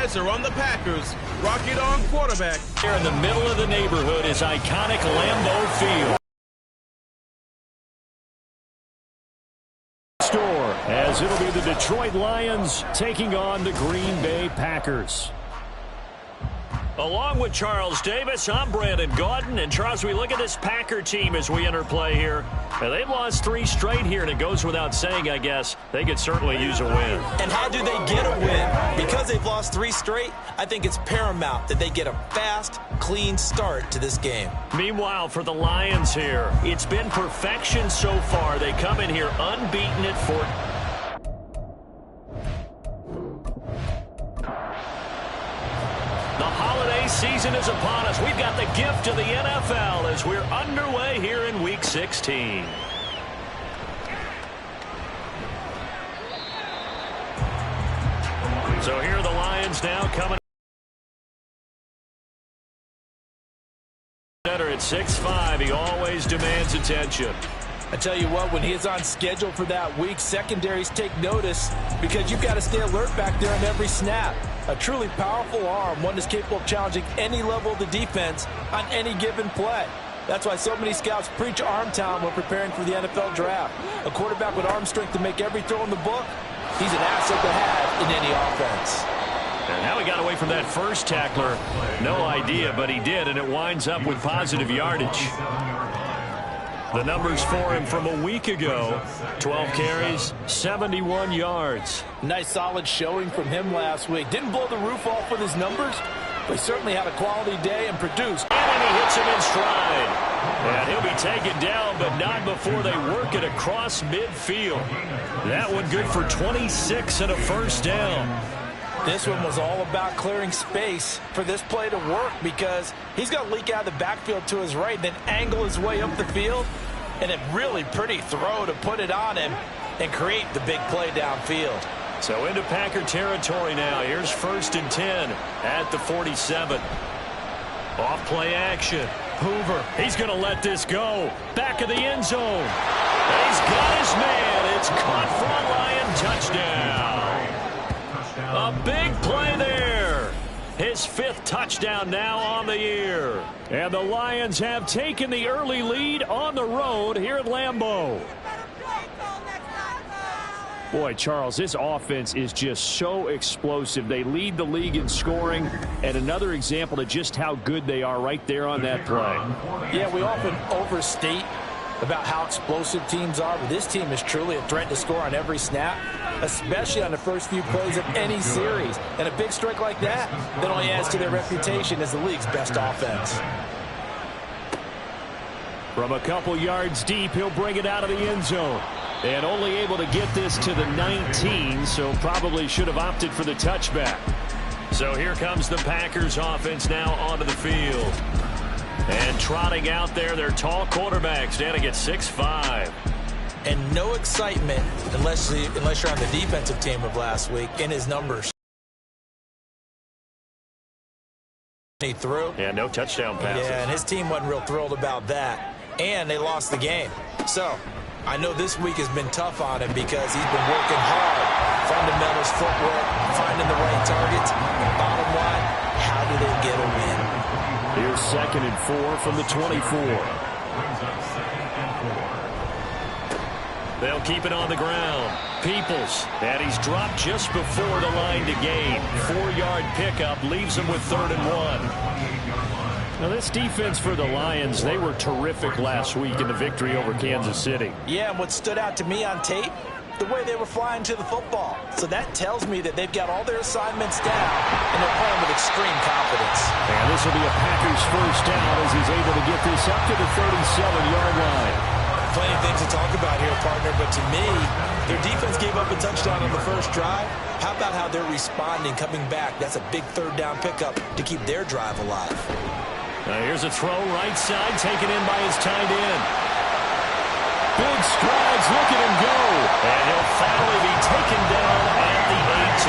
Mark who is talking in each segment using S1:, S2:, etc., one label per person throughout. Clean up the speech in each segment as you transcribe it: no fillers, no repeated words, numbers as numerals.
S1: eyes are on the Packers. Rocky Long quarterback.
S2: Here in the middle of the neighborhood is iconic Lambeau Field. As it'll be the Detroit Lions taking on the Green Bay Packers. Along with Charles Davis, I'm Brandon Gaudin. And Charles, we look at this Packer team as we enter play here. Now, they've lost 3 straight here, and it goes without saying, I guess, they could certainly use a win.
S3: And how do they get a win? Because they've lost 3 straight, I think it's paramount that they get a fast, clean start to this game.
S2: Meanwhile, for the Lions here, it's been perfection so far. They come in here unbeaten at 4. The holiday season is upon us. We've got the gift of the NFL as we're underway here in Week 16. So here are the Lions now coming better at 6'5". He always demands attention.
S3: I tell you what, when he is on schedule for that week, secondaries take notice because you've got to stay alert back there on every snap. A truly powerful arm, one that's capable of challenging any level of the defense on any given play. That's why so many scouts preach arm talent when preparing for the NFL draft. A quarterback with arm strength to make every throw in the book, he's an asset to have in any offense.
S2: And now he got away from that first tackler. No idea, but he did, and it winds up with positive yardage. The numbers for him from a week ago: 12 carries, 71 yards.
S3: Nice solid showing from him last week. Didn't blow the roof off with his numbers, but he certainly had a quality day and produced.
S2: And he hits him in stride. And he'll be taken down, but not before they work it across midfield. That one good for 26 and a first down.
S3: This one was all about clearing space for this play to work because he's going to leak out of the backfield to his right, then angle his way up the field, and a really pretty throw to put it on him and create the big play downfield.
S2: So into Packer territory now. Here's 1st and 10 at the 47. Off play action. Hoover, he's going to let this go. Back of the end zone. He's got his man. It's caught for a Lion touchdown. A big play there. His 5th touchdown now on the year. And the Lions have taken the early lead on the road here at Lambeau. Boy, Charles, this offense is just so explosive. They lead the league in scoring, and another example of just how good they are right there on that play.
S3: Yeah, we often overstate about how explosive teams are, but this team is truly a threat to score on every snap, especially on the first few plays of any series. And a big strike like that only adds to their reputation as the league's best offense.
S2: From a couple yards deep, he'll bring it out of the end zone. And only able to get this to the 19, so probably should have opted for the touchback. So here comes the Packers offense now onto the field. And trotting out there, their tall quarterback standing at 6'5".
S3: And no excitement unless you're on the defensive team of last week in his numbers. He threw.
S2: Yeah, no touchdown passes.
S3: Yeah, and his team wasn't real thrilled about that. And they lost the game. So I know this week has been tough on him because he's been working hard. Fundamentals, footwork, finding the right targets. And bottom line, how do they get a win?
S2: Here's 2nd and 4 from the 24. They'll keep it on the ground. Peoples, and he's dropped just before the line to gain. 4-yard pickup leaves him with 3rd and 1. Now, this defense for the Lions, they were terrific last week in the victory over Kansas City.
S3: Yeah, and what stood out to me on tape, the way they were flying to the football. So that tells me that they've got all their assignments down, and they're playing with extreme confidence.
S2: And this will be a Packers first down as he's able to get this up to the 37-yard line.
S3: Plenty of things to talk about here, partner, but to me, their defense gave up a touchdown on the first drive. How about how they're responding, coming back? That's a big 3rd down pickup to keep their drive alive.
S2: Now here's a throw right side, taken in by his tight end. Big strides, look at him go. And he'll finally be taken down at the 18.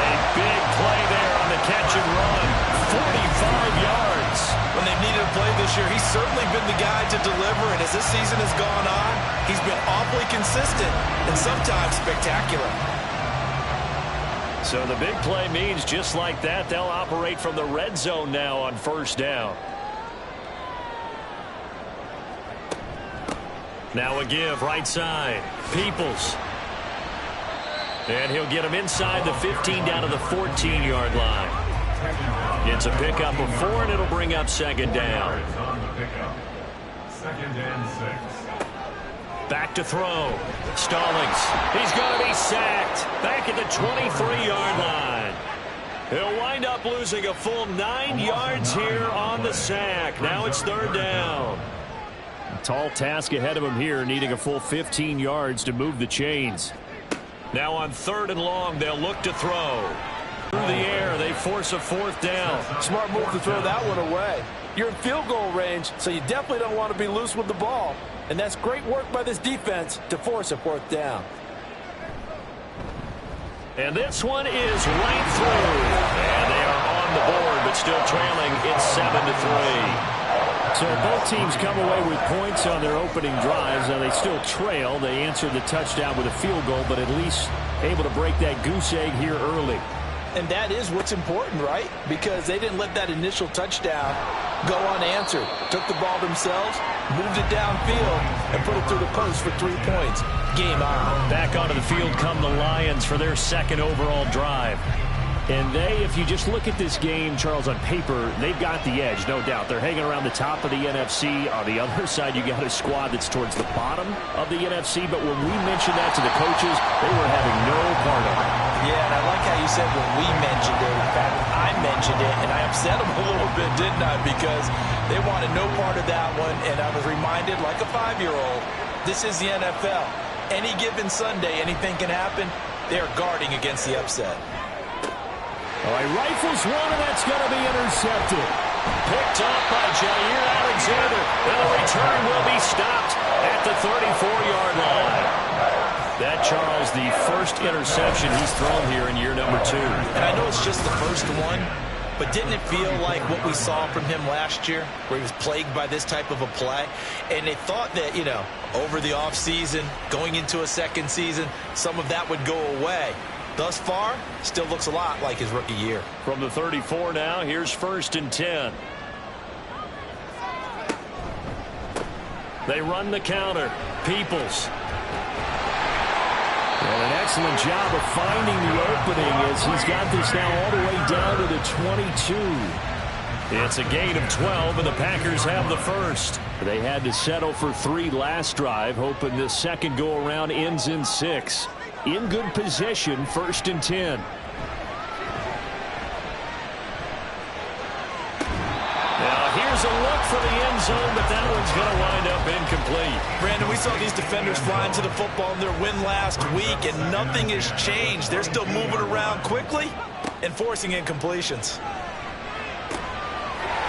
S2: A big play there on the catch and run. 45 yards.
S3: When they've needed a play this year, he's certainly been the guy to deliver. And as this season has gone on, he's been awfully consistent and sometimes spectacular.
S2: So the big play means just like that, they'll operate from the red zone now on first down. Now a give right side. Peoples. And he'll get him inside the 15 down to the 14-yard line. It's a pickup of 4, and it'll bring up second down.
S4: Second and 6.
S2: Back to throw. Stallings. He's going to be sacked. Back at the 23-yard line. He'll wind up losing a full 9 yards here on the sack. Now it's third down. A tall task ahead of him here, needing a full 15 yards to move the chains. Now on third and long, they'll look to throw. Through the air, they force a fourth down.
S3: Smart move to throw that one away. You're in field goal range, so you definitely don't want to be loose with the ball. And that's great work by this defense to force a fourth down.
S2: And this one is right through. And they are on the board, but still trailing. It's 7-3. So both teams come away with points on their opening drives. Now they still trail. They answered the touchdown with a field goal, but at least able to break that goose egg here early.
S3: And that is what's important, right? Because they didn't let that initial touchdown go unanswered. Took the ball themselves, moved it downfield, and put it through the post for 3 points. Game on.
S2: Back onto the field come the Lions for their second overall drive. And they, if you just look at this game, Charles, on paper, they've got the edge, no doubt. They're hanging around the top of the NFC. On the other side, you got a squad that's towards the bottom of the NFC. But when we mentioned that to the coaches, they were having no part of it.
S3: Yeah, and I like how you said when we mentioned it. In fact, I mentioned it, and I upset them a little bit, didn't I? Because they wanted no part of that one, and I was reminded, like a 5-year-old, this is the NFL. Any given Sunday, anything can happen. They're guarding against the upset.
S2: All right, rifles one, and that's going to be intercepted. Picked up by Jair Alexander. And the return will be stopped at the 34-yard line. That, Charles, the first interception he's thrown here in year number 2.
S3: And I know it's just the first one, but didn't it feel like what we saw from him last year, where he was plagued by this type of a play? And they thought that, you know, over the offseason, going into a second season, some of that would go away. Thus far, still looks a lot like his rookie year.
S2: From the 34 now, here's first and 10. They run the counter. Peoples. And an excellent job of finding the opening as he's got this now all the way down to the 22. It's a gain of 12, and the Packers have the first. They had to settle for 3 last drive, hoping this second go-around ends in 6. In good position, first and 10. Now here's a look for the end zone, but that one's going to wind up incomplete.
S3: Brandon, we saw these defenders flying to the football in their win last week, and nothing has changed. They're still moving around quickly and forcing incompletions.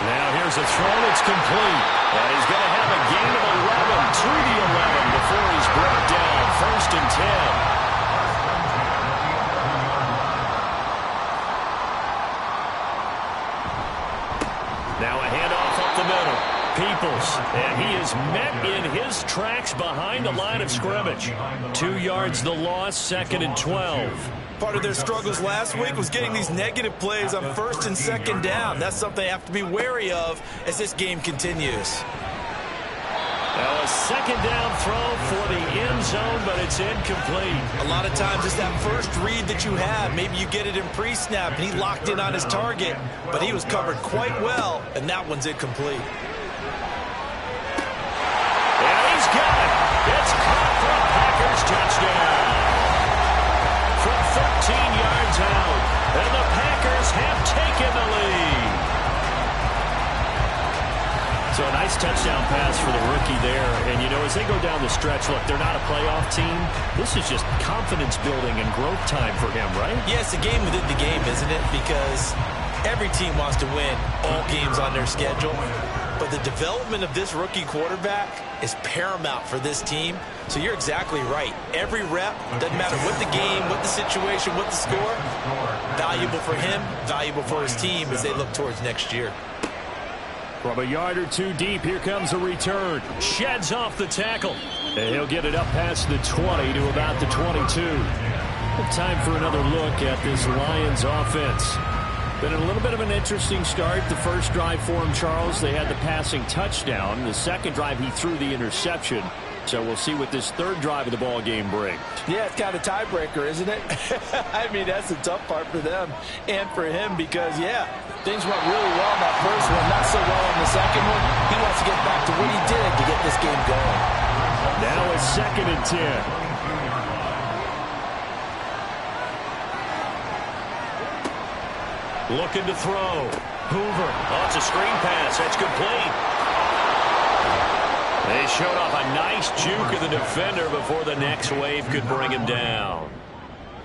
S2: Now here's a throw. It's complete. And he's going to have a gain of 11 to the 11 before he's brought down. First and 10. Now a handoff up the middle. Peoples, and he is met in his tracks behind the line of scrimmage. 2 yards the loss, second and 12.
S3: Part of their struggles last week was getting these negative plays on first and second down. That's something they have to be wary of as this game continues.
S2: Now a second down throw for the end zone, but it's incomplete.
S3: A lot of times it's that first read that you have. Maybe you get it in pre-snap, and he locked in on his target, but he was covered quite well, and that one's incomplete.
S2: And he's got it. It's caught for a Packers touchdown. From 13 yards out, and the Packers have taken the lead. So a nice touchdown pass for the rookie there. And, you know, as they go down the stretch, look, they're not a playoff team. This is just confidence building and growth time for him, right?
S3: Yeah, it's a game within the game, isn't it? Because every team wants to win all games on their schedule. But the development of this rookie quarterback is paramount for this team. So you're exactly right. Every rep, doesn't matter what the game, what the situation, what the score, valuable for him, valuable for his team as they look towards next year.
S2: From a yard or two deep, here comes a return. Sheds off the tackle. And he'll get it up past the 20 to about the 22. Time for another look at this Lions offense. Been a little bit of an interesting start. The first drive for him, Charles, they had the passing touchdown. The second drive, he threw the interception. So we'll see what this third drive of the ball game brings.
S3: Yeah, it's kind of a tiebreaker, isn't it? I mean, that's the tough part for them and for him because, yeah, things went really well in that first one, not so well in the second one. He wants to get back to what he did to get this game going.
S2: Now it's 2nd and 10. Looking to throw. Hoover. Oh, it's a screen pass. That's complete. They showed off a nice juke of the defender before the next wave could bring him down.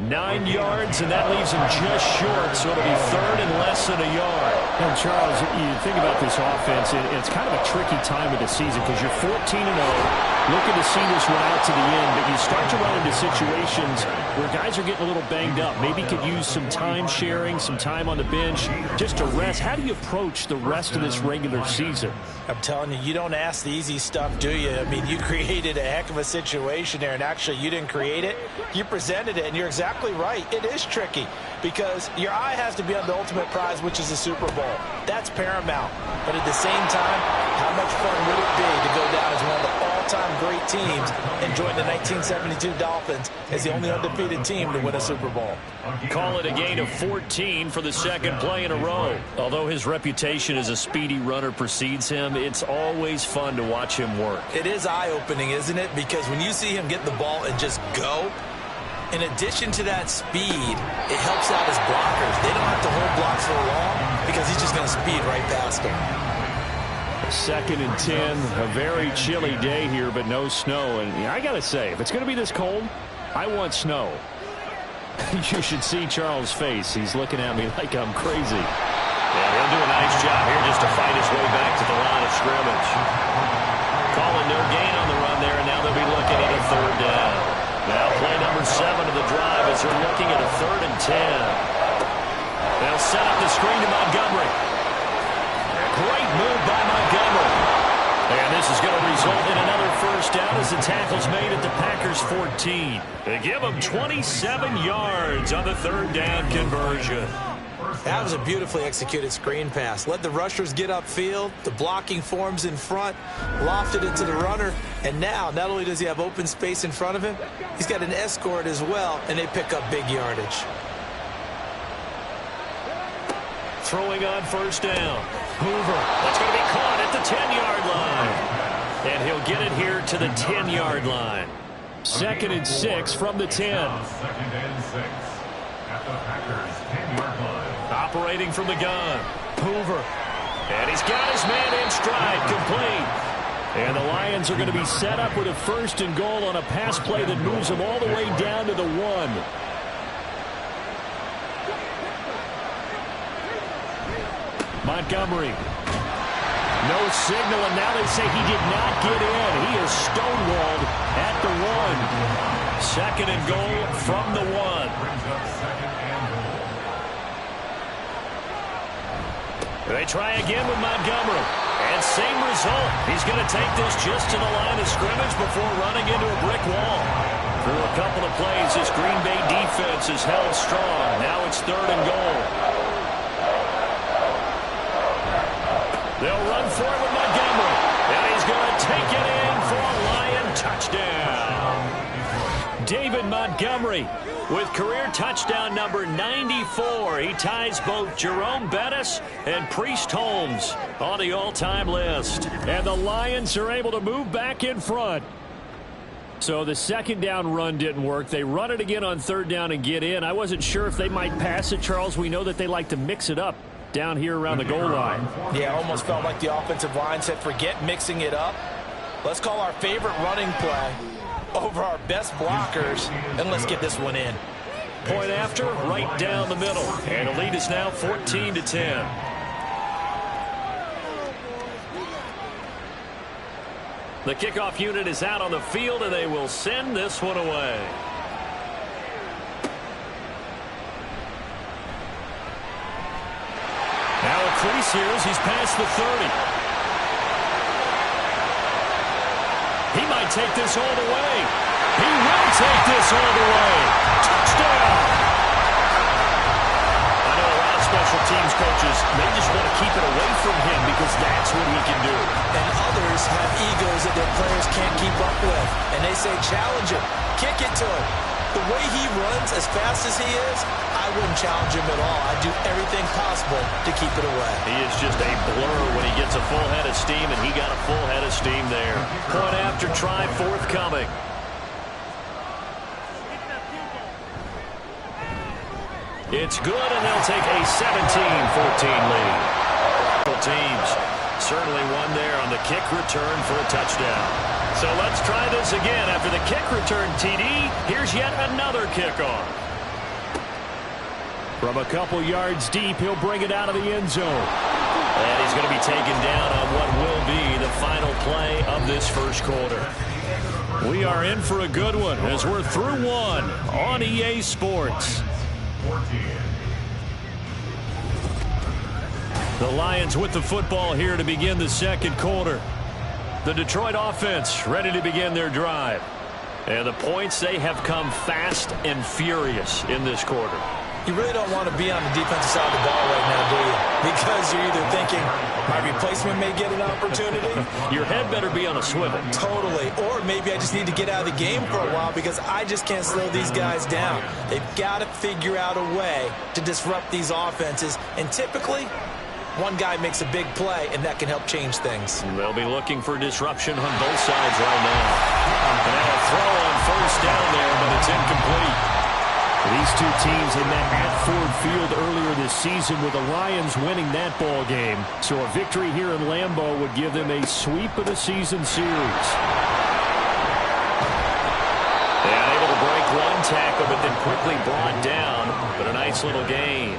S2: 9 yards, and that leaves him just short, so it'll be 3rd and less than a yard. And, Charles, you think about this offense, it's kind of a tricky time of the season because you're 14-0, looking to see this one out to the end, but you start to run into situations where guys are getting a little banged up. Maybe could use some time sharing, some time on the bench just to rest. How do you approach the rest of this regular season?
S3: I'm telling you, you don't ask the easy stuff, do you? I mean, you created a heck of a situation there, and actually you didn't create it. You presented it, and you're exactly right. It is tricky because your eye has to be on the ultimate prize, which is the Super Bowl. That's paramount. But at the same time, how much fun would it be to go down as one of the all-time great teams and join the 1972 Dolphins as the only undefeated team to win a Super Bowl?
S2: Call it a gain of 14 for the second play in a row. Although his reputation as a speedy runner precedes him, it's always fun to watch him work.
S3: It is eye-opening, isn't it? Because when you see him get the ball and just go, in addition to that speed, it helps out his blockers. They don't have to hold blocks for long because he's just going to speed right past them.
S2: 2nd and 10, a very chilly day here, but no snow. And I got to say, if it's going to be this cold, I want snow. You should see Charles' face. He's looking at me like I'm crazy.
S4: Yeah, he'll do a nice job here just to fight his way back to the line of scrimmage. Calling no gain on the run there, and now they'll be looking at a 3rd down. Now play number 7 of the drive as they're looking at a 3rd and 10. They'll set up the screen to Montgomery. Great move by Montgomery. And this is going to result in another 1st down as the tackle's made at the Packers 14. They give them 27 yards on the 3rd down conversion.
S3: That was a beautifully executed screen pass. Let the rushers get upfield. The blocking forms in front. Lofted it to the runner. And now, not only does he have open space in front of him, he's got an escort as well, and they pick up big yardage.
S2: Throwing on 1st down. Hoover. That's going to be caught at the 10-yard line. And he'll get it here to the 10-yard line. 2nd and 6 from the 10.
S5: 2nd and 6 at the Packers 10-yard line.
S2: Operating from the gun. Hoover. And he's got his man in stride, complete. And the Lions are going to be set up with a 1st and goal on a pass play that moves them all the way down to the 1. Montgomery. No signal, and now they say he did not get in. He is stonewalled at the 1. 2nd and goal from the 1. They try again with Montgomery. And same result. He's going to take this just to the line of scrimmage before running into a brick wall. Through a couple of plays, this Green Bay defense is held strong. Now it's 3rd and goal. They'll run for it with Montgomery. And he's going to take it in for a Lion touchdown. David Montgomery with career touchdown number 94. He ties both Jerome Bettis and Priest Holmes on the all-time list. And the Lions are able to move back in front. So the 2nd down run didn't work. They run it again on 3rd down and get in. I wasn't sure if they might pass it, Charles. We know that they like to mix it up down here around the goal line.
S3: Yeah, almost felt like the offensive line said, forget mixing it up. Let's call our favorite running play over our best blockers, and let's get this one in.
S2: Point after, right down the middle. And the lead is now 14-10. The kickoff unit is out on the field, and they will send this one away. Now a crease here as he's past the 30. He might take this all the way. He will take this all the way. Touchdown.
S4: I know a lot of special teams coaches, they just want to keep it away from him because that's what he can do.
S3: And others have egos that their players can't keep up with. And they say, challenge him, kick it to him. The way he runs as fast as he is, I wouldn't challenge him at all. I'd do everything possible to keep it away.
S4: He is just a blur when he gets a full head of steam, and he got a full head of steam there. Point after try forthcoming. It's good, and they'll take a 17-14 lead. Teams certainly won there on the kick return for a touchdown. So let's try this again. After the kick return TD, here's yet another kickoff.
S2: From a couple yards deep, he'll bring it out of the end zone.
S4: And he's going to be taken down on what will be the final play of this first quarter.
S2: We are in for a good one as we're through one on EA Sports. The Lions with the football here to begin the second quarter. The Detroit offense ready to begin their drive. And the points, they have come fast and furious in this quarter.
S3: You really don't want to be on the defensive side of the ball right now, do you? Because you're either thinking, my replacement may get an opportunity.
S2: Your head better be on a swivel.
S3: Totally. Or maybe I just need to get out of the game for a while because I just can't slow these guys down. They've got to figure out a way to disrupt these offenses. And typically, one guy makes a big play, and that can help change things.
S2: They'll be looking for disruption on both sides right now. And now a throw on first down there, but it's incomplete. These two teams had met at Ford Field earlier this season with the Lions winning that ball game. So a victory here in Lambeau would give them a sweep of the season series.
S4: And able to break one tackle, but then quickly brought down. But a nice little gain.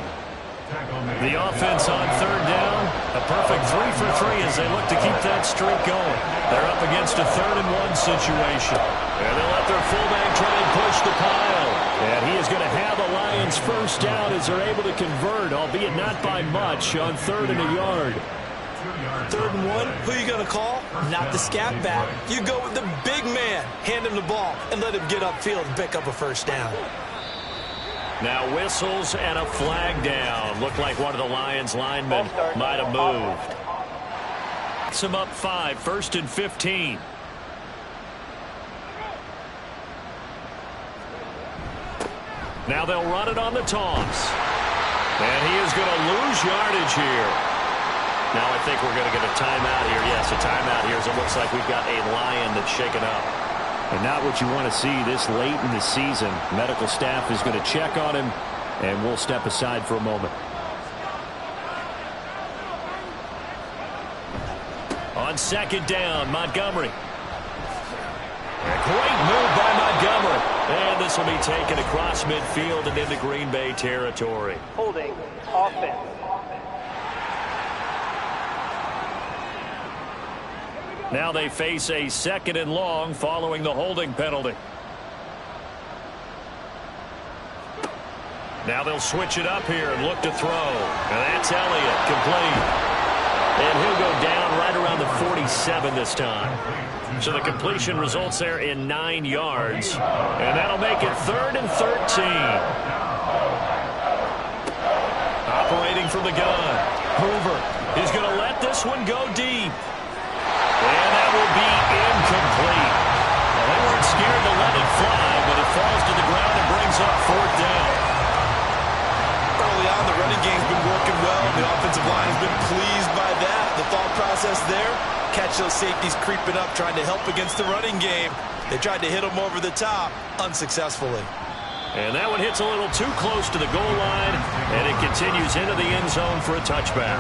S2: The offense on third down, a perfect 3 for 3 as they look to keep that streak going. They're up against a 3rd-and-1 situation.
S4: And they'll let their fullback try and push the pile.
S2: And he is going to have the Lions first down as they're able to convert, albeit not by much, on 3rd and a yard.
S3: 3rd and 1, who are you going to call? Not the scat back. You go with the big man. Hand him the ball and let him get upfield and pick up a first down.
S4: Now whistles and a flag down. Looked like one of the Lions linemen might have moved.
S2: It's him up 5, 1st and 15. Now they'll run it on the toss. And he is going to lose yardage here.
S4: Now I think we're going to get a timeout here. Yes, a timeout here as it looks like we've got a Lion that's shaken up.
S2: And not what you want to see this late in the season. Medical staff is going to check on him, and we'll step aside for a moment. On 2nd down, Montgomery. A great move by Montgomery. And this will be taken across midfield and into Green Bay territory.
S6: Holding offense.
S2: Now they face a 2nd and long following the holding penalty. Now they'll switch it up here and look to throw. And that's Elliott, complete. And he'll go down right around the 47 this time. So the completion results there in 9 yards. And that'll make it 3rd and 13. Operating from the gun. Hoover is going to let this one go deep. And that will be incomplete. Well, they weren't scared to let it fly, but it falls to the ground and brings up 4th down.
S3: Early on, the running game's been working well. The offensive line has been pleased by that. The thought process there, catch those safeties creeping up, trying to help against the running game. They tried to hit them over the top, unsuccessfully.
S2: And that one hits a little too close to the goal line, and it continues into the end zone for a touchback.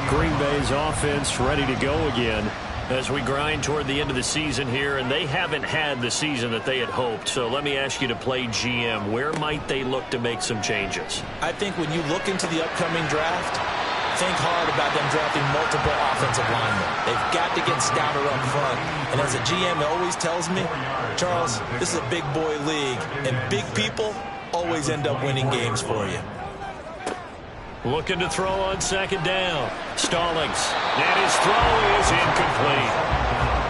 S2: Green Bay's offense ready to go again as we grind toward the end of the season here, and they haven't had the season that they had hoped. So let me ask you to play GM. Where might they look to make some changes?
S3: I think when you look into the upcoming draft, think hard about them drafting multiple offensive linemen. They've got to get stouter up front. And as a GM, it always tells me, Charles, this is a big boy league, and big people always end up winning games for you.
S2: Looking to throw on 2nd down. Stallings. And his throw is incomplete.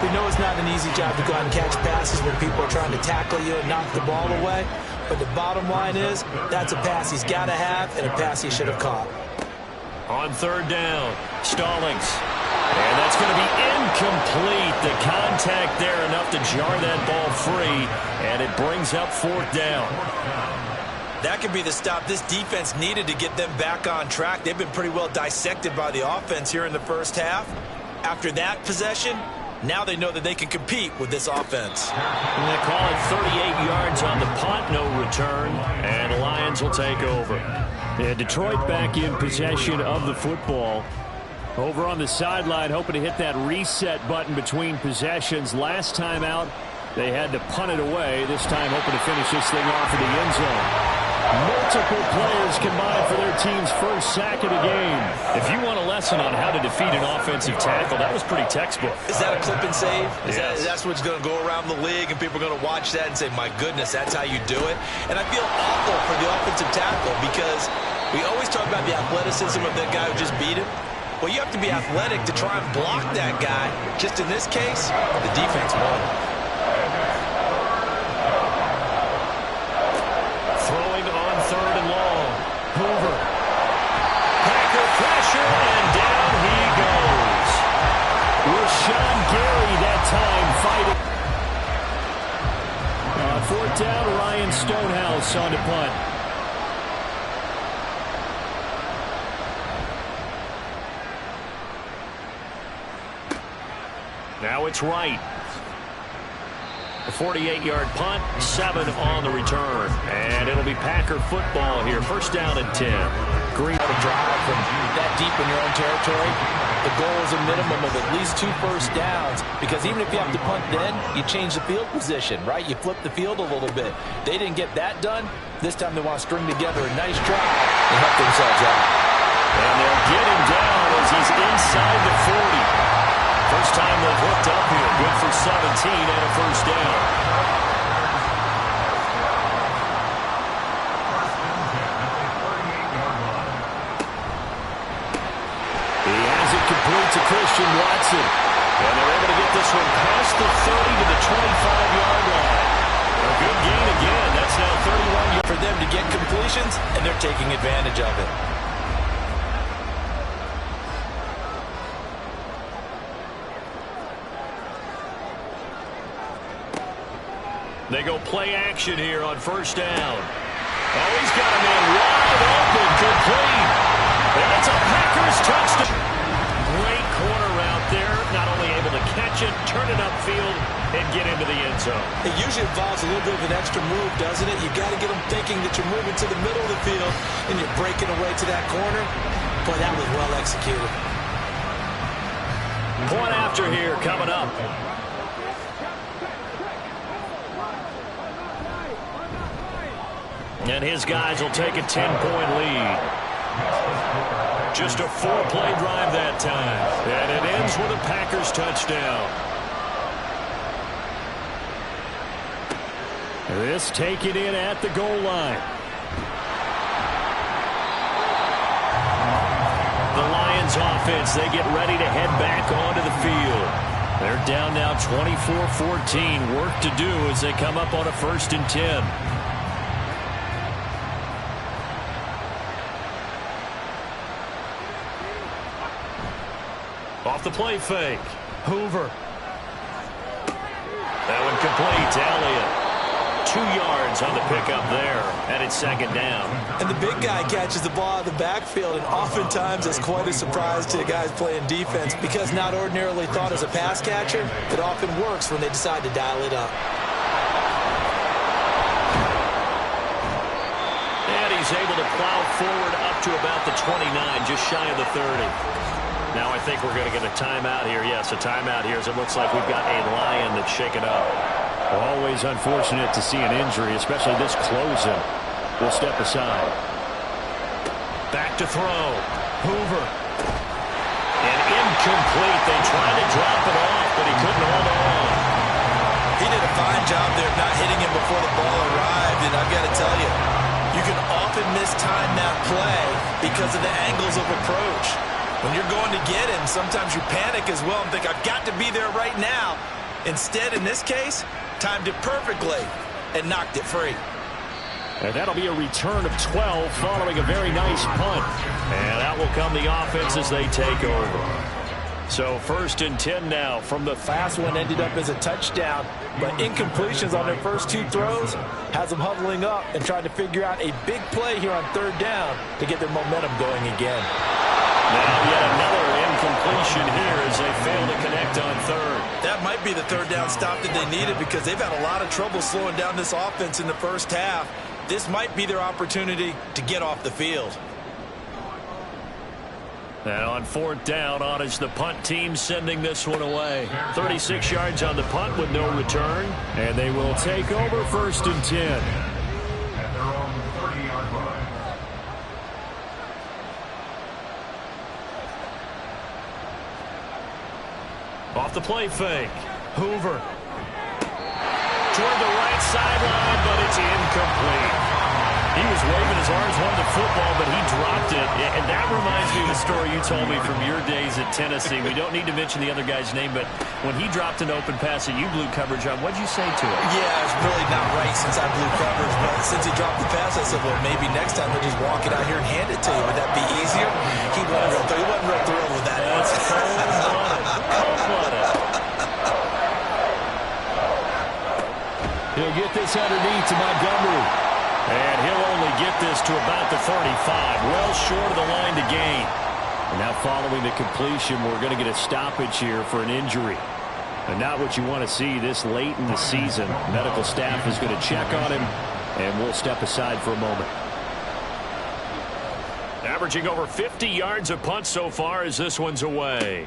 S3: We know it's not an easy job to go out and catch passes when people are trying to tackle you and knock the ball away. But the bottom line is, that's a pass he's got to have and a pass he should have caught.
S2: On third down, Stallings. And that's going to be incomplete. The contact there enough to jar that ball free, and it brings up fourth down.
S3: That could be the stop this defense needed to get them back on track. They've been pretty well dissected by the offense here in the first half. After that possession, now they know that they can compete with this offense.
S2: And they call it 38 yards on the punt, no return, and the Lions will take over. Yeah, Detroit back in possession of the football. Over on the sideline, hoping to hit that reset button between possessions. Last time out, they had to punt it away. This time, hoping to finish this thing off in the end zone. Multiple players combined for their team's first sack of the game. If you want a lesson on how to defeat an offensive tackle, that was pretty textbook.
S3: Is that a clip and save?
S2: Yes.
S3: That's what's going to go around the league, and people are going to watch that and say, my goodness, that's how you do it. And I feel awful for the offensive tackle because we always talk about the athleticism of that guy who just beat him. Well, you have to be athletic to try and block that guy. Just in this case, the defense won.
S2: Throwing on third and long. Hoover. Packer pressure, and down he goes. Rashawn Gary that time fighting. Fourth down, Ryan Stonehouse on the punt. Now it's right. The 48-yard punt, 7 on the return. And it'll be Packer football here. First down and 10.
S3: Green to drive from that deep in your own territory. The goal is a minimum of at least 2 first downs, because even if you have to punt then, you change the field position, right? You flip the field a little bit. They didn't get that done. This time they want to string together a nice drive and help themselves out.
S2: And they'll get him down as he's inside the 40. First time they've hooked up here. Good for 17 and a first down. He has it complete to Christian Watson. And they're able to get this one past the 30 to the 25-yard line. A good gain again. That's now 31 yards
S3: for them to get completions, and they're taking advantage of it.
S2: They go play action here on first down. Oh, he's got a man wide open, complete. And it's a Packers touchdown. Great corner route there. Not only able to catch it, turn it upfield, and get into the end zone.
S3: It usually involves a little bit of an extra move, doesn't it? You've got to get them thinking that you're moving to the middle of the field and you're breaking away to that corner. Boy, that was well executed.
S2: Point after here coming up. And his guys will take a 10-point lead. Just a 4-play drive that time. And it ends with a Packers touchdown. This taken in at the goal line. The Lions offense, they get ready to head back onto the field. They're down now 24-14. Work to do as they come up on a 1st and 10. Off the play fake. Hoover. That one complete to Elliott. 2 yards on the pickup there. And it's 2nd down.
S3: And the big guy catches the ball out of the backfield, and oftentimes it's quite a surprise to guys playing defense, because not ordinarily thought as a pass catcher, it often works when they decide to dial it up.
S2: And he's able to plow forward up to about the 29, just shy of the 30. Now I think we're going to get a timeout here. Yes, a timeout here, as it looks like we've got a Lion that's shaken up. Always unfortunate to see an injury, especially this close-in. We'll step aside. Back to throw. Hoover. And incomplete. They tried to drop it off, but he couldn't hold on.
S3: He did a fine job there of not hitting him before the ball arrived, and I've got to tell you, you can often mistime that play because of the angles of approach. When you're going to get him, sometimes you panic as well and think, I've got to be there right now. Instead, in this case, timed it perfectly and knocked it free.
S2: And that'll be a return of 12 following a very nice punt. And out will come the offense as they take over. So 1st and 10 now from the
S3: last one ended up as a touchdown, but incompletions on their first 2 throws has them huddling up and trying to figure out a big play here on 3rd down to get their momentum going again.
S2: Now yet another incompletion here as they fail to connect on 3rd.
S3: That might be the 3rd down stop that they needed because they've had a lot of trouble slowing down this offense in the first half. This might be their opportunity to get off the field.
S2: And on 4th down, on is the punt team sending this one away. 36 yards on the punt with no return. And they will take over 1st and 10.
S5: At their own 30-yard line.
S2: Off the play fake. Hoover. Toward the right sideline, but it's incomplete. He was waving his arms, wanted the football, but he dropped it. And that reminds me of the story you told me from your days at Tennessee. We don't need to mention the other guy's name, but when he dropped an open pass that you blew coverage on, what'd you say to him?
S3: Yeah, it's really not right since I blew coverage, but since he dropped the pass, I said, well, maybe next time we'll just walk it out here and hand it to you. Would that be easier? He wasn't real thrilled with that.
S2: That's cold-blooded. He'll get this underneath to Montgomery. And he'll only get this to about the 35, well short of the line to gain. And now following the completion, we're going to get a stoppage here for an injury. And not what you want to see this late in the season. Medical staff is going to check on him, and we'll step aside for a moment. Averaging over 50 yards a punt so far as this one's away.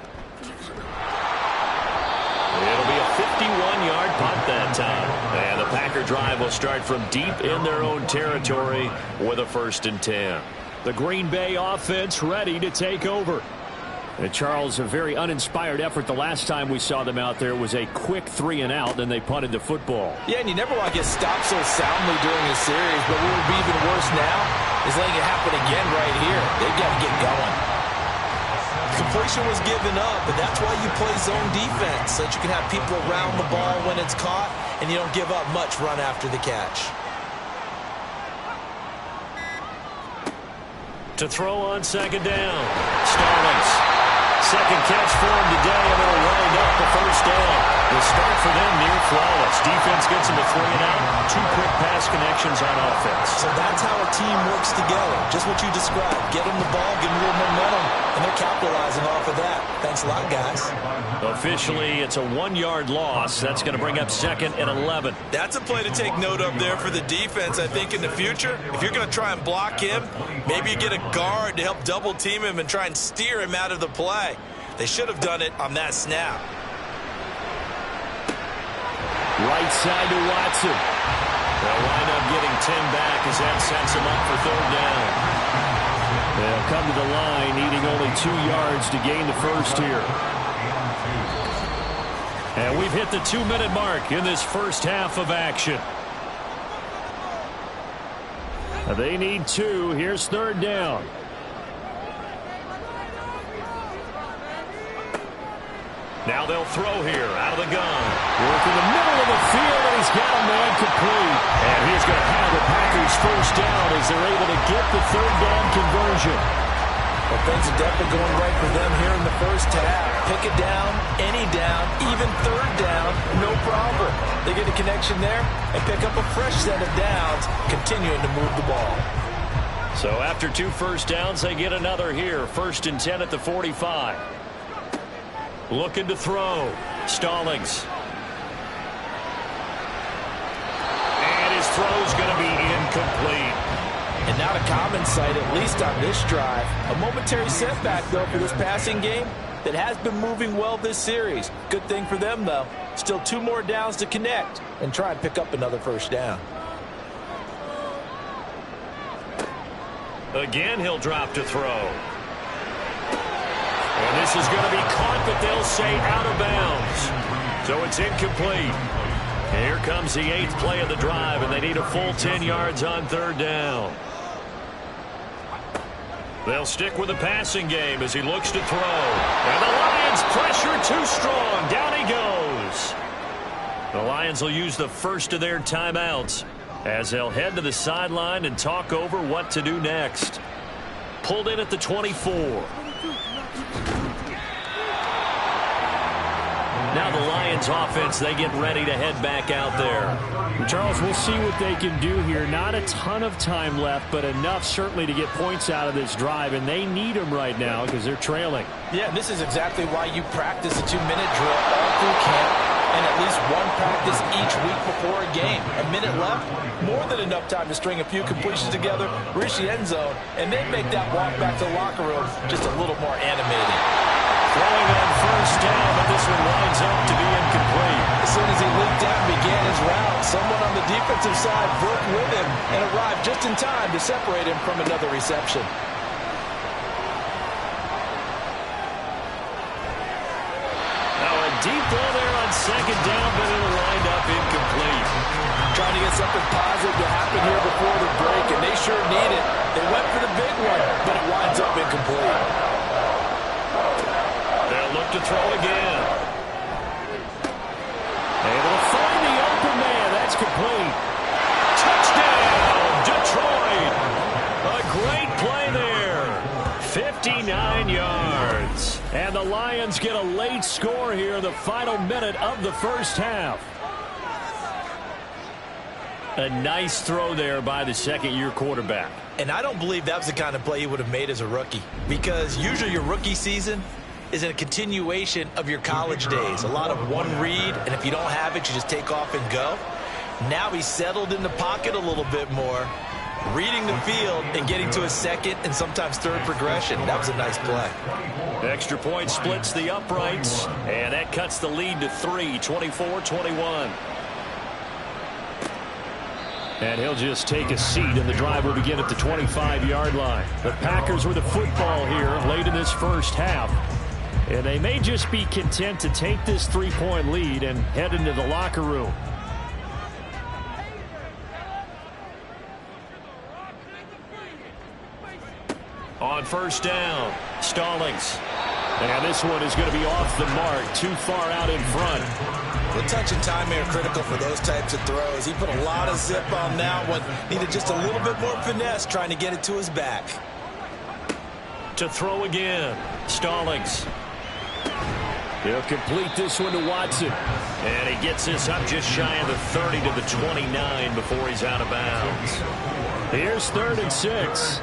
S2: It'll be a 51-yard punt that time. And the Packer drive will start from deep in their own territory with a 1st and 10. The Green Bay offense ready to take over. And Charles, a very uninspired effort the last time we saw them out there was a quick 3-and-out, then they punted the football.
S3: Yeah, and you never want to get stopped so soundly during a series, but what would be even worse now is letting it happen again right here. They've got to get going. Completion was given up, but that's why you play zone defense, so that you can have people around the ball when it's caught, and you don't give up much run after the catch.
S2: To throw on 2nd down. Stallings. 2nd catch for him today, and it'll wind up the 1st down. The start for them near flawless. Defense gets them to 3-and-out. 2 quick pass connections on offense.
S3: So that's how a team works together. Just what you described. Get them the ball, give them a little momentum, and they're capitalizing off of that. Thanks a lot, guys.
S2: Officially, it's a 1-yard loss. That's going to bring up 2nd and 11.
S3: That's a play to take note of there for the defense, I think, in the future. If you're going to try and block him, maybe you get a guard to help double team him and try and steer him out of the play. They should have done it on that snap.
S2: Right side to Watson. They'll wind up getting 10 back as that sets him up for 3rd down. They'll come to the line needing only 2 yards to gain the 1st here. And we've hit the 2-minute mark in this first half of action. They need 2. Here's 3rd down. Now they'll throw here out of the gun. Work in the middle of the field, and he's got a man complete. And he's going to have the Packers 1st down as they're able to get the 3rd down conversion.
S3: Well, things are definitely going right for them here in the first half. Pick it down, any down, even 3rd down, no problem. They get a connection there and pick up a fresh set of downs, continuing to move the ball.
S2: So after 2 first downs, they get another here. 1st and 10 at the 45. Looking to throw. Stallings. And his throw's going to be incomplete.
S3: And not a common sight, at least on this drive. A momentary setback, though, for this passing game that has been moving well this series. Good thing for them, though. Still 2 more downs to connect and try and pick up another 1st down.
S2: Again, he'll drop to throw. And this is going to be caught, but they'll say out of bounds. So it's incomplete. Here comes the 8th play of the drive, and they need a full 10 yards on 3rd down. They'll stick with the passing game as he looks to throw. And the Lions pressure too strong. Down he goes. The Lions will use the first of their timeouts as they'll head to the sideline and talk over what to do next. Pulled in at the 24. Now the Lions offense, they get ready to head back out there.
S7: Charles, we'll see what they can do here. Not a ton of time left, but enough certainly to get points out of this drive, and they need them right now because they're trailing.
S3: Yeah, and this is exactly why you practice a 2-minute drill all through camp and at least one practice each week before a game. A minute left, more than enough time to string a few completions together, reach the end zone, and then make that walk back to the locker room just a little more animated.
S2: Throwing on first down, but this one winds up to be incomplete.
S3: As soon as he leaped out and began his route, someone on the defensive side broke with him and arrived just in time to separate him from another reception.
S2: Now a deep ball there on second down, but it'll wind up incomplete.
S3: Trying to get something positive to happen here before the break, and they sure need it. They went for the big one, but it winds up incomplete.
S2: They'll look to throw again.
S7: Able to find the open man. That's complete.
S2: Touchdown, Detroit. A great play there. 59 yards. And the Lions get a late score here, the final minute of the first half. A nice throw there by the second-year quarterback.
S3: And I don't believe that was the kind of play he would have made as a rookie, because usually your rookie season is a continuation of your college days. A lot of one read, and if you don't have it, you just take off and go. Now he's settled in the pocket a little bit more, reading the field and getting to a second and sometimes third progression. That was a nice play.
S2: Extra point splits the uprights, and that cuts the lead to 3, 24-21.
S7: And he'll just take a seat, and the drive will begin at the 25-yard line. The Packers with the football here late in this first half. And they may just be content to take this 3-point lead and head into the locker room.
S2: On first down, Stallings.
S7: And this one is going to be off the mark, too far out in front.
S3: The touch and time are critical for those types of throws. He put a lot of zip on that one. Needed just a little bit more finesse trying to get it to his back.
S2: To throw again, Stallings.
S7: He'll complete this one to Watson.
S2: And he gets this up just shy of the 30 to the 29 before he's out of bounds.
S7: Here's 3rd and 6.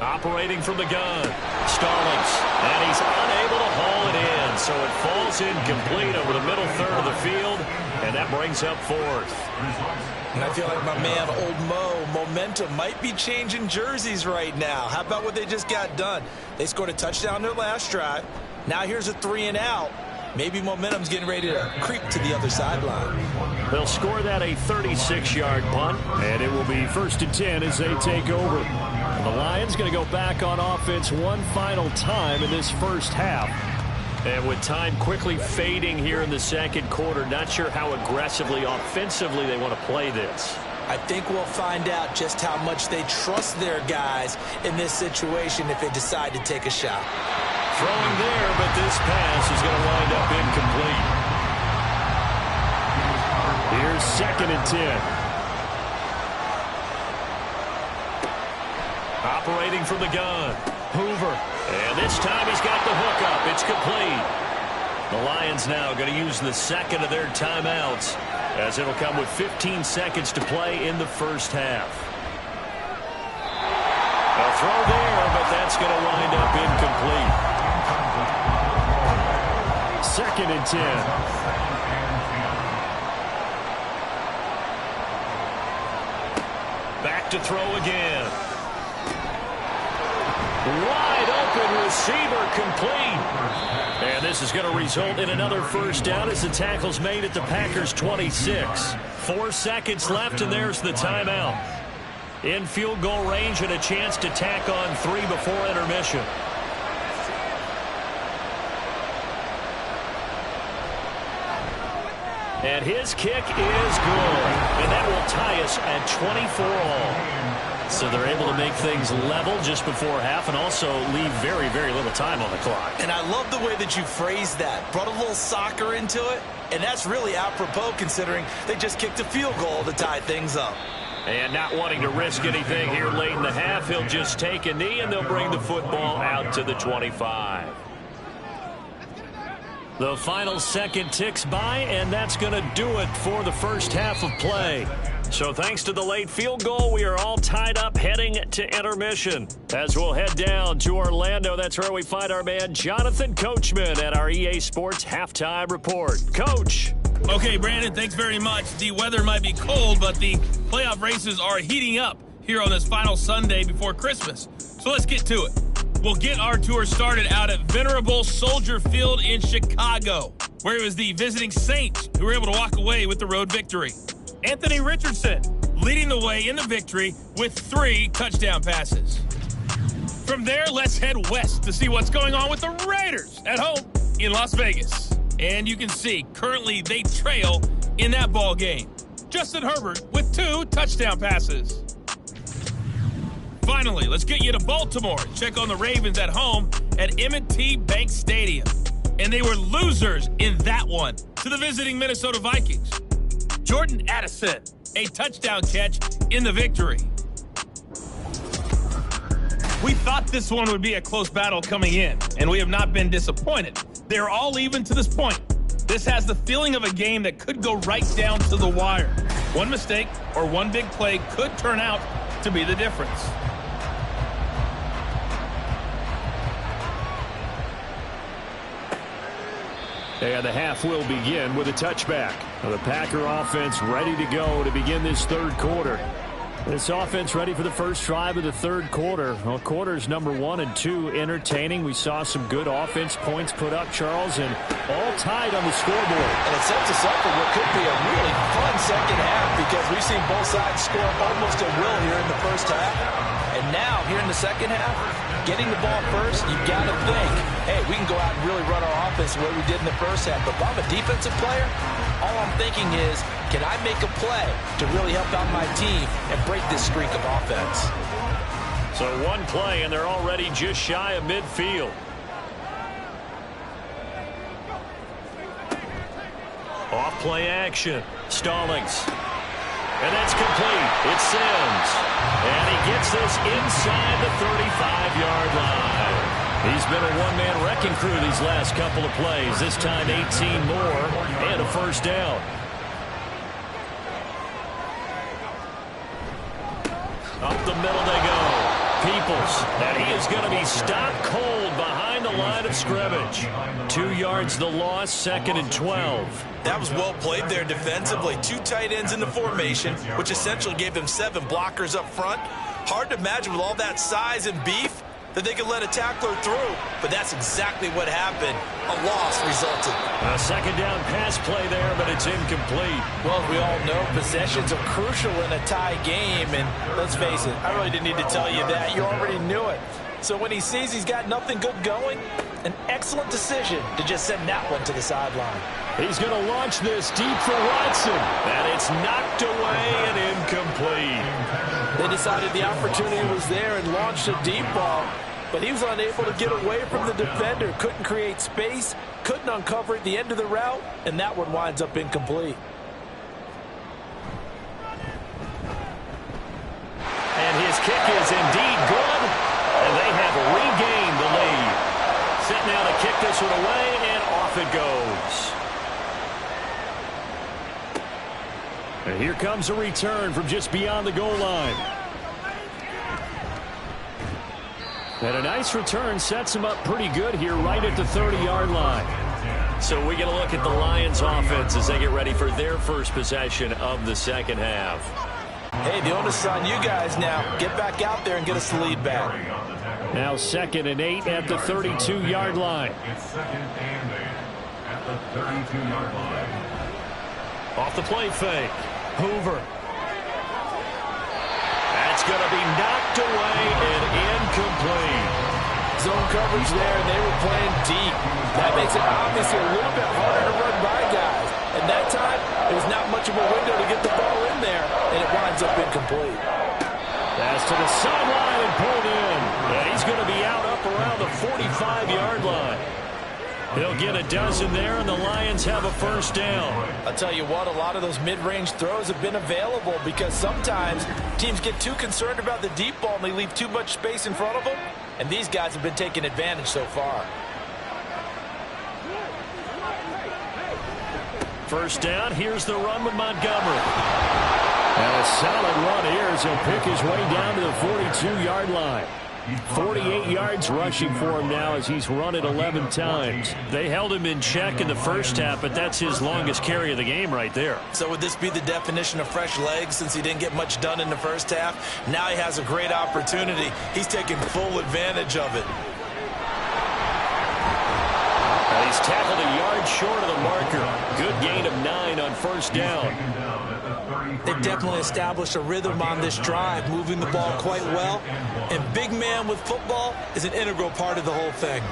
S2: Operating from the gun, Stallings, and he's unable to haul it in, so it falls incomplete over the middle third of the field, and that brings up 4th.
S3: And I feel like my man, Old Mo, momentum might be changing jerseys right now. How about what they just got done? They scored a touchdown their last drive. Now here's a 3-and-out. Maybe momentum's getting ready to creep to the other sideline.
S7: They'll score that a 36-yard punt, and it will be 1st and 10 as they take over. And the Lions going to go back on offense one final time in this first half.
S2: And with time quickly fading here in the second quarter, not sure how aggressively, offensively they want to play this.
S3: I think we'll find out just how much they trust their guys in this situation if they decide to take a shot.
S2: Throwing there, but this pass is going to wind up incomplete.
S7: Here's 2nd and 10.
S2: Operating from the gun, Hoover. And this time he's got the hook up. It's complete. The Lions now going to use the second of their timeouts, as it'll come with 15 seconds to play in the first half. A throw there, but that's going to wind up incomplete.
S7: 2nd and 10.
S2: Back to throw again. Wide open receiver, complete. And this is going to result in another first down as the tackle's made at the Packers' 26. 4 seconds left, and there's the timeout. In field goal range and a chance to tack on 3 before intermission. And his kick is good. And that will tie us at 24 all. So they're able to make things level just before half and also leave very, very little time on the clock.
S3: And I love the way that you phrased that. Brought a little soccer into it. And that's really apropos considering they just kicked a field goal to tie things up.
S2: And not wanting to risk anything here late in the half, he'll just take a knee and they'll bring the football out to the 25. The final second ticks by, and that's going to do it for the first half of play. So thanks to the late field goal, we are all tied up heading to intermission. As we'll head down to Orlando, that's where we find our man Jonathan Coachman at our EA Sports Halftime Report. Coach.
S1: Okay, Brandon, thanks very much. The weather might be cold, but the playoff races are heating up here on this final Sunday before Christmas. So let's get to it. We'll get our tour started out at Venerable Soldier Field in Chicago, where it was the visiting Saints who were able to walk away with the road victory. Anthony Richardson leading the way in the victory with 3 touchdown passes. From there, let's head west to see what's going on with the Raiders at home in Las Vegas. And you can see, currently they trail in that ball game. Justin Herbert with 2 touchdown passes. Finally, let's get you to Baltimore. Check on the Ravens at home at M&T Bank Stadium. And they were losers in that one to the visiting Minnesota Vikings. Jordan Addison, a touchdown catch in the victory. We thought this one would be a close battle coming in, and we have not been disappointed. They're all even to this point. This has the feeling of a game that could go right down to the wire. One mistake or one big play could turn out to be the difference.
S7: And the half will begin with a touchback. The Packer offense ready to go to begin this third quarter. This offense ready for the first drive of the third quarter. Well, quarters number 1 and 2 entertaining. We saw some good offense points put up, Charles, and all tied on the scoreboard.
S3: And it sets us up for what could be a really fun second half because we've seen both sides score almost at will here in the first half. And now, here in the second half, getting the ball first, you've got to think, hey, we can go out and really run our offense the way we did in the first half. But if I'm a defensive player, all I'm thinking is, can I make a play to really help out my team and break this streak of offense?
S2: So one play, and they're already just shy of midfield. Off play action. Stallings. And that's complete. It's Sims. And he gets this inside the 35-yard line. He's been a one-man wrecking crew these last couple of plays. This time 18 more and a first down. Up the middle they go. Peoples. And he is going to be stopped cold behind the line of scrimmage. 2 yards the loss, 2nd and 12.
S3: That was well played there defensively. 2 tight ends in the formation, which essentially gave them 7 blockers up front. Hard to imagine with all that size and beef that they could let a tackler through, but that's exactly what happened. A loss resulted.
S2: A second down pass play there, but it's incomplete.
S3: Well, as we all know, possessions are crucial in a tie game, and let's face it, I really didn't need to tell you that. You already knew it. So when he sees he's got nothing good going, an excellent decision to just send that one to the sideline.
S2: He's going to launch this deep for Watson, and it's knocked away and incomplete.
S3: They decided the opportunity was there and launched a deep ball, but he was unable to get away from the defender, couldn't create space, couldn't uncover at the end of the route, and that one winds up incomplete.
S2: And his kick is indeed good, and they have regained the lead. Set now to kick this one away, and off it goes. And here comes a return from just beyond the goal line. And a nice return sets him up pretty good here right at the 30-yard line. So we get a look at the Lions offense as they get ready for their first possession of the second half.
S3: Hey, the onus is on you guys now. Get back out there and get us the lead back.
S7: Now 2nd and 8 at the 32-yard line.
S5: It's 2nd and 8 at the 32-yard line.
S2: Off the play fake. Hoover. That's going to be knocked away and incomplete.
S3: Zone coverage there, and they were playing deep. That makes it obviously a little bit harder to run by guys. And that time, it was not much of a window to get the ball in there, and it winds up incomplete.
S7: Pass to the sideline and pulled in. And he's going to be out up around the 45-yard line. He'll get a dozen there, and the Lions have a first down.
S3: I'll tell you what, a lot of those mid-range throws have been available because sometimes teams get too concerned about the deep ball and they leave too much space in front of them, and these guys have been taking advantage so far.
S7: First down, here's the run with Montgomery. And a solid run here as he'll pick his way down to the 42-yard line. 48 yards rushing for him now as he's run it 11 times. They held him in check in the first half, but that's his longest carry of the game right there.
S3: So would this be the definition of fresh legs since he didn't get much done in the first half? Now he has a great opportunity. He's taking full advantage of it.
S7: And he's tackled a yard short of the marker. Good gain of 9 on first down.
S3: They've definitely established a rhythm on this drive, moving the ball quite well. And big man with football is an integral part of the whole thing.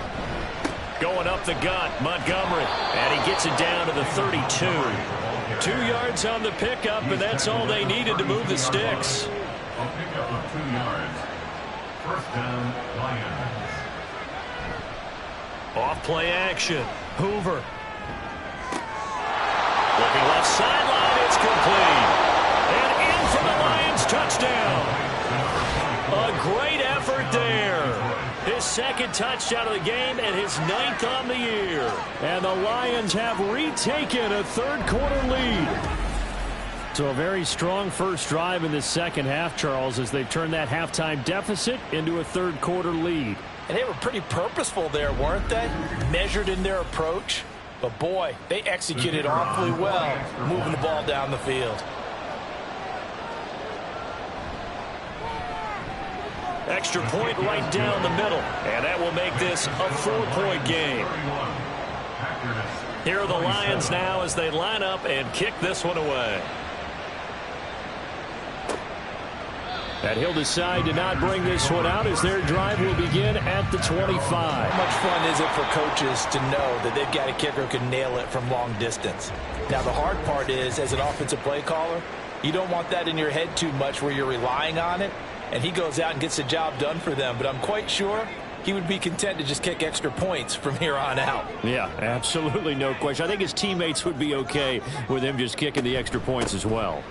S7: Going up the gut, Montgomery. And he gets it down to the 32. 2 yards on the pickup, and that's all they needed to move the sticks.
S5: A pickup of 2 yards. First down, Lions.
S2: Off play action. Hoover. Looking left sideline, it's complete. And in for the Lions touchdown. A great effort there. His second touchdown of the game and his 9th on the year.
S7: And the Lions have retaken a third-quarter lead. So a very strong first drive in the second half, Charles, as they've turned that halftime deficit into a third-quarter lead.
S3: And they were pretty purposeful there, weren't they? Measured in their approach. But, boy, they executed awfully well, moving the ball down the field.
S2: Extra point right down the middle. And that will make this a 4-point game. Here are the Lions now as they line up and kick this one away.
S7: And he'll decide to not bring this one out as their drive will begin at the 25.
S3: How much fun is it for coaches to know that they've got a kicker who can nail it from long distance? Now, the hard part is, as an offensive play caller, you don't want that in your head too much where you're relying on it, and he goes out and gets the job done for them. But I'm quite sure he would be content to just kick extra points from here on out.
S7: Yeah, absolutely no question. I think his teammates would be okay with him just kicking the extra points as well.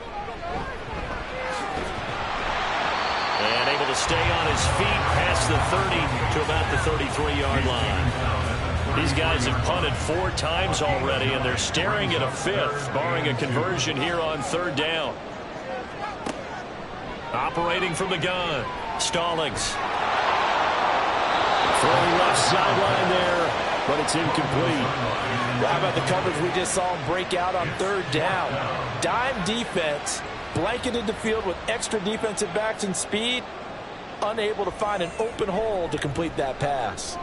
S2: And able to stay on his feet past the 30 to about the 33-yard line. These guys have punted 4 times already, and they're staring at a 5th, barring a conversion here on 3rd down. Operating from the gun, Stallings.
S7: Throwing left sideline there, but it's incomplete.
S3: Well, how about the coverage we just saw him break out on 3rd down? Dime defense, blanketed the field with extra defensive backs and speed, unable to find an open hole to complete that pass.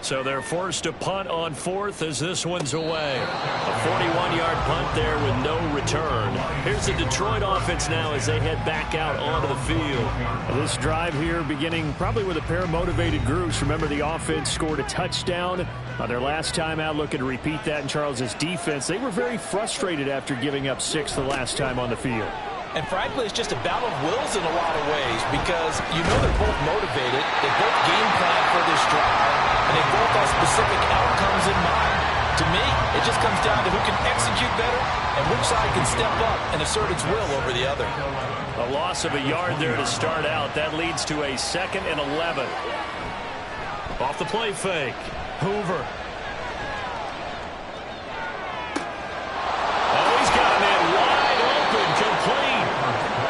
S2: So they're forced to punt on 4th as this one's away. A 41-yard punt there with no return. Here's the Detroit offense now as they head back out onto the field.
S7: This drive here beginning probably with a pair of motivated groups. Remember, the offense scored a touchdown on their last time out. Looking to repeat that in Charles's defense. They were very frustrated after giving up 6 the last time on the field.
S3: And frankly, it's just a battle of wills in a lot of ways because you know they're both motivated. They both game plan for this drive, and they both have specific outcomes in mind. To me, it just comes down to who can execute better and which side can step up and assert its will over the other.
S2: A loss of a yard there to start out. That leads to a 2nd and 11. Off the play fake. Hoover. Oh, he's got him in wide open, complete.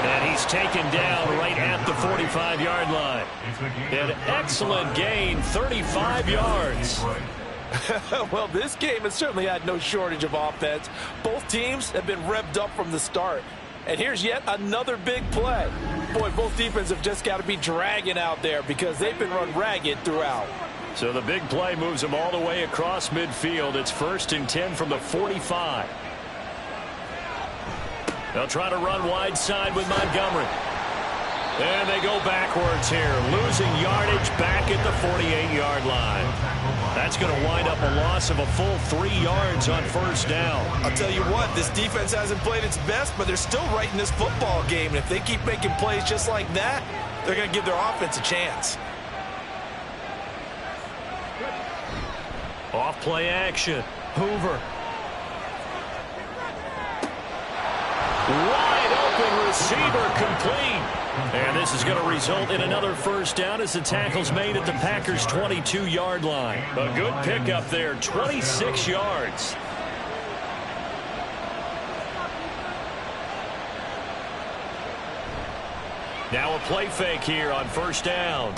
S2: And he's taken down right at the 45-yard line. An excellent gain, 35 yards.
S3: Well, this game has certainly had no shortage of offense. Both teams have been revved up from the start. And here's yet another big play. Boy, both defenses have just got to be dragging out there because they've been run ragged throughout.
S2: So the big play moves them all the way across midfield. It's 1st and 10 from the 45. They'll try to run wide side with Montgomery. And they go backwards here, losing yardage back at the 48-yard line. That's going to wind up a loss of a full 3 yards on first down.
S3: I'll tell you what, this defense hasn't played its best, but they're still right in this football game. And if they keep making plays just like that, they're going to give their offense a chance.
S2: Off play action. Hoover. Wide open receiver complete. And this is going to result in another first down as the tackle's made at the Packers' 22-yard line. A good pickup there, 26 yards. Now a play fake here on first down.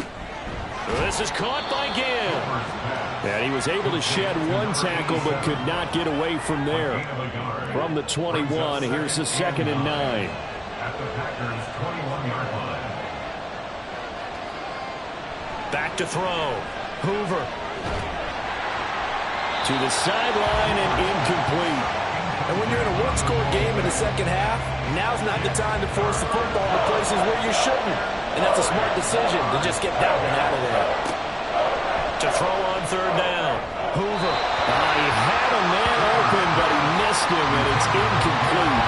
S2: This is caught by Gibb.
S7: And he was able to shed one tackle but could not get away from there. From the 21, here's the 2nd and 9.
S5: At the Packers' 21-yard line.
S2: Back to throw. Hoover.
S7: To the sideline and incomplete.
S3: And when you're in a one-score game in the second half, now's not the time to force the football to places where you shouldn't. And that's a smart decision to just get that one out of there.
S2: To throw on third down. Hoover.
S7: He had a man open, but he missed him, and it's incomplete.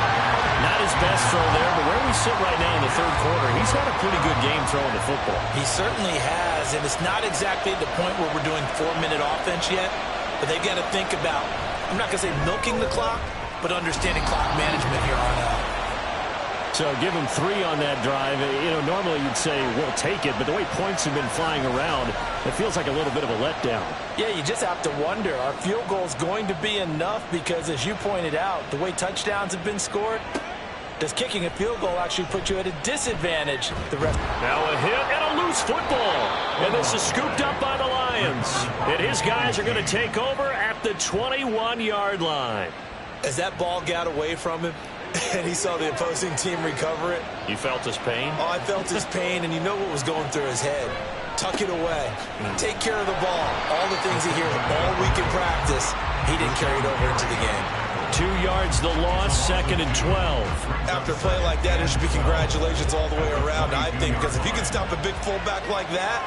S2: Not his best throw there, but where we sit right now in the third quarter, he's had a pretty good game throwing the football.
S3: He certainly has, and it's not exactly the point where we're doing 4-minute offense yet, but they've got to think about, I'm not going to say milking the clock, but understanding clock management here on out.
S7: So give him 3 on that drive. Normally you'd say, we'll take it, but the way points have been flying around, it feels like a little bit of a letdown.
S3: Yeah, you just have to wonder, are field goals going to be enough? Because as you pointed out, the way touchdowns have been scored, does kicking a field goal actually put you at a disadvantage the rest?
S2: Now a hit and a loose football. And this is scooped up by the Lions. And his guys are going to take over at the 21-yard line.
S3: As that ball got away from him, and he saw the opposing team recover it.
S2: You felt his pain?
S3: Oh, I felt his pain, and you know what was going through his head. Tuck it away. Take care of the ball. All the things he hears all week in practice, he didn't carry it over into the game.
S2: 2 yards the loss, 2nd and 12.
S3: After a play like that, there should be congratulations all the way around, I think, because if you can stop a big fullback like that,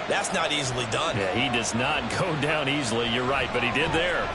S3: that's not easily done.
S2: Yeah, he does not go down easily. You're right, but he did there.